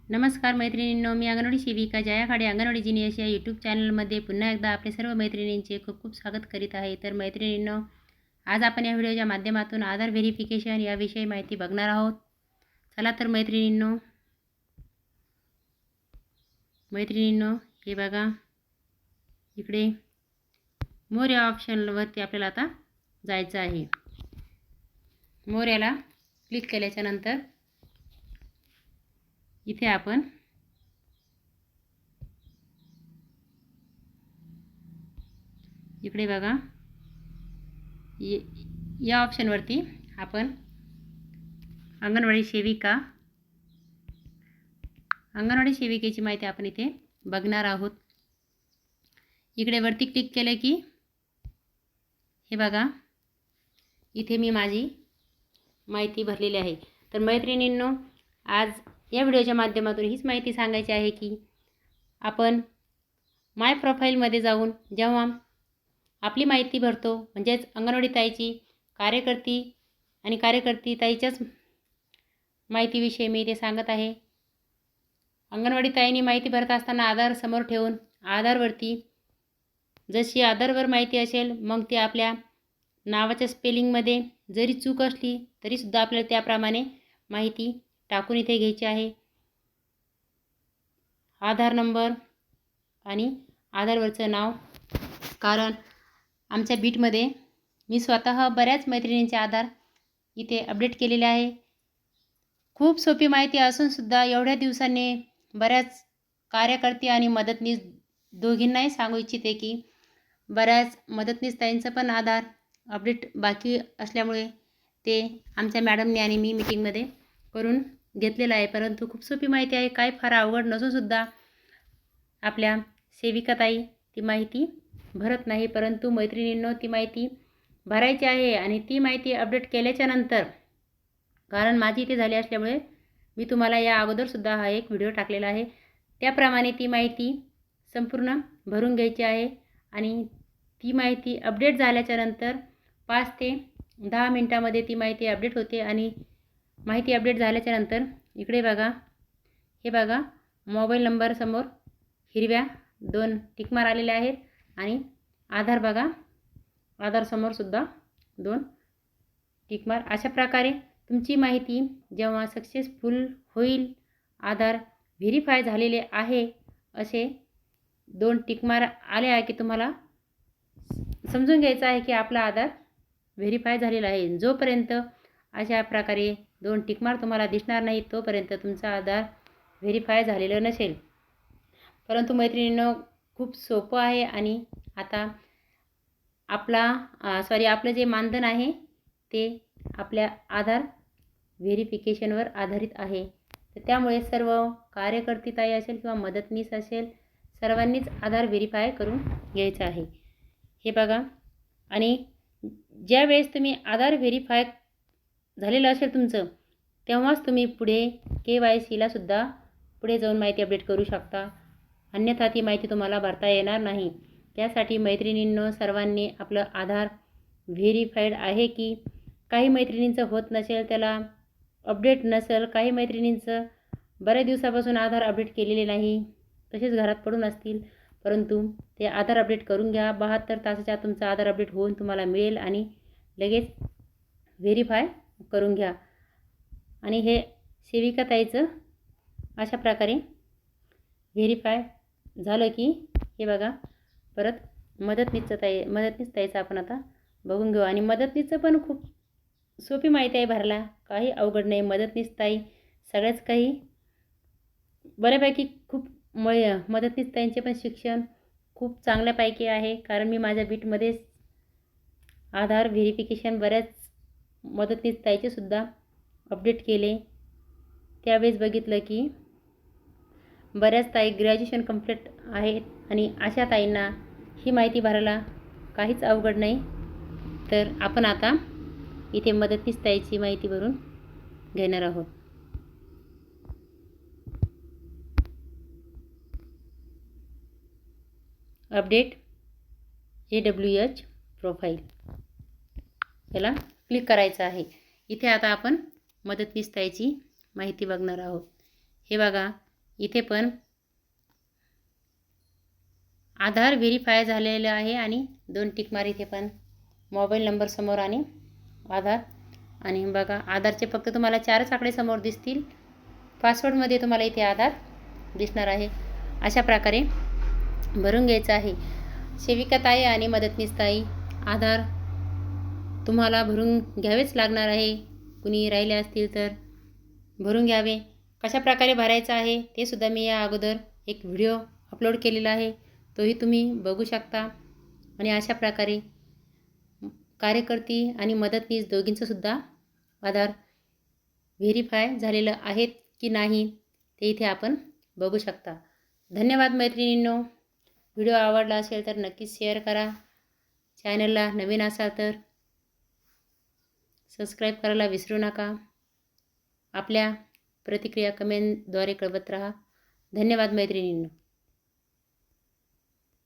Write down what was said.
नमस्कार मैत्रिणींनो, मी अंगणवाडी सेविका जया खाडे अंगणवाडी जिनियस या यूट्यूब चॅनलमध्ये पुन्हा एकदा आपले सर्व मैत्रिणींचे खूप खूप स्वागत करीत आहे। तर मैत्रिणींनो, आज आपण या व्हिडिओच्या माध्यमातून आधार व्हेरिफिकेशन याविषयी माहिती बघणार आहोत। चला तर मैत्रिणींनो हे बघा, इकडे मोर या ऑप्शनवरती आपल्याला आता जायचं आहे। मोर याला क्लिक केल्याच्या नंतर इथे आपण इकडे बघा, या ऑप्शनवरती आपण अंगणवाडी सेविकेची माहिती आपण इथे बघणार आहोत। इकडे वरती क्लिक केलं की हे बघा, इथे मी माझी माहिती भरलेली आहे। तर मैत्रिणींनो, आज या व्हिडिओच्या माध्यमातून हीच माहिती सांगायची आहे की आपण माय प्रोफाईलमध्ये जाऊन जेव्हा आपली माहिती भरतो, म्हणजेच अंगणवाडी ताईची कार्यकर्ती ताईच्याच माहितीविषयी मी इथे सांगत आहे। अंगणवाडी ताईंनी माहिती भरत असताना आधार समोर ठेवून आधारवरती जशी आधारवर माहिती असेल, मग ती आपल्या नावाच्या स्पेलिंगमध्ये जरी चूक असली तरीसुद्धा आपल्याला त्याप्रमाणे माहिती टाकून इथे घ्यायची आहे। आधार नंबर आणि आधारवरचं नाव, कारण आमच्या बीटमध्ये मी स्वतः बऱ्याच मैत्रिणींचे आधार इथे अपडेट केलेले आहे। खूप सोपी माहिती असूनसुद्धा एवढ्या दिवसांनी बऱ्याच कार्यकर्ती आणि मदतनीस दोघींनाही सांगू इच्छिते की बऱ्याच मदतनीस ताईंचं पण आधार अपडेट बाकी असल्यामुळे ते आमच्या मॅडमने आणि मी मीटिंगमध्ये करून घेतलेलं आहे। परंतु खूप सोपी माहिती आहे, काय फार अवघड नसूनसुद्धा आपल्या सेविकाताई ती माहिती भरत नाही। परंतु मैत्रिणींनो, ती माहिती भरायची आहे आणि ती माहिती अपडेट केल्याच्या नंतर, कारण माझी इथे झाली असल्यामुळे मी तुम्हाला या अगोदरसुद्धा हा एक व्हिडिओ टाकलेला आहे, त्याप्रमाणे ती माहिती संपूर्ण भरून घ्यायची आहे। आणि ती माहिती अपडेट झाल्याच्या नंतर 5 ते 10 मिनटामध्ये ती माहिती अपडेट होते। आणि माहिती अपडेट झाल्याच्या नंतर इकडे बघा, हे बघा, मोबाईल नंबर समोर हिरव्या 2 टिकमार आलेले आहेत आणि आधार बघा, आधार समोरसुद्धा 2 टिकमार। अशा प्रकारे तुमची माहिती जेव्हा सक्सेसफुल होईल, आधार व्हेरीफाय झालेले आहे असे 2 टिकमार आले आहे की तुम्हाला समजून घ्यायचं आहे की आपला आधार व्हेरीफाय झालेला आहे। जोपर्यंत अशा प्रकारे 2 टिकमार तुम्हाला दिसणार नाही तोपर्यंत तुमचा आधार व्हेरीफाय झालेलं नसेल। परंतु मैत्रिणींनो, खूप सोपं आहे आणि आता आपलं जे मानधन आहे ते आपल्या आधार व्हेरिफिकेशनवर आधारित आहे। तर त्यामुळे सर्व कार्यकर्ती ताई असेल किंवा मदतनीस असेल, सर्वांनीच आधार व्हेरीफाय करून घ्यायचं आहे। हे बघा, आणि ज्या वेळेस तुम्ही आधार व्हेरीफाय झालेलं असेल तुमचं, तेव्हाच तुम्ही पुढे KYCला सुद्धा पुढे जाऊन माहिती अपडेट करू शकता, अन्यथा ती माहिती तुम्हाला भरता येणार नाही। त्यासाठी मैत्रिणींनो, सर्वांनी आपलं आधार व्हेरीफाईड आहे की, काही मैत्रिणींचं होत नसेल, त्याला अपडेट नसेल, काही मैत्रिणींचं बऱ्याच दिवसापासून आधार अपडेट केलेले नाही, तसेच घरात पडून असतील, परंतु ते आधार अपडेट करून घ्या। 72 तासाच्या आत तुमचा आधार अपडेट होऊन तुम्हाला मिळेल आणि लगेच व्हेरीफाय करून घ्या। आणि हे सेविकाताईचं अशा प्रकारे व्हेरीफाय झालं की हे बघा, परत मदतनीस ताईचं आपण आता बघून घेऊ। आणि मदतनीसचं पण खूप सोपी माहिती आहे भरायला, काही अवघड नाही। मदतनीस ताई सगळ्याच काही बऱ्यापैकी खूप मदतनीस ताईंचे पण शिक्षण खूप चांगल्यापैकी आहे, कारण मी माझ्या बीटमध्येच आधार व्हेरिफिकेशन बऱ्याच मदतनीस ताईचे सुद्धा अपडेट केले। त्यावेळेस बघितलं की बऱ्याच ताई ग्रॅज्युएशन कंप्लीट आहेत आणि अशा ताईंना ही माहिती भरायला काहीच अवघड नाही। तर आपण आता इथे मदतनीस ताईची माहिती भरून घेणार आहोत। अपडेट AWH प्रोफाईल याला क्लिक करायचं आहे। इथे आता आपण मदतनीस ताईची माहिती बघणार आहोत। हे बघा, इथे पण आधार व्हेरीफाय झालेलं आहे आणि 2 टिक मार इथे पण मोबाईल नंबर समोर आणि आधार. आणि बघा आधारचे फक्त तुम्हाला 4च आकडे समोर दिसतील. पासवर्डमध्ये तुम्हाला इथे आधार दिसणार आहे. अशा प्रकारे भरून घ्यायचं आहे. सेविकाताई आणि मदतनीसताई आधार तुम्हाला भरून घ्यावेच लागणार आहे. कुणी राहिले असतील तर भरून घ्यावे. कशा प्रकारे भरायचं आहे ते सुद्धा मी या अगोदर एक व्हिडिओ अपलोड केलेला आहे, तोही तुम्ही बघू शकता. आणि अशा प्रकारे कार्यकर्ती आणि मदतनीस दोघींचं सुद्धा आधार व्हेरीफाय झालेलं आहेत की नाही ते इथे आपण बघू शकता. धन्यवाद मैत्रिणींनो. व्हिडिओ आवडला असेल तर नक्कीच शेअर करा. चॅनलला नवीन असाल तर सबस्क्राईब करायला विसरू नका. आपल्या प्रतिक्रिया कमेंटद्वारे कळवत राहा. धन्यवाद मैत्रिणींनो.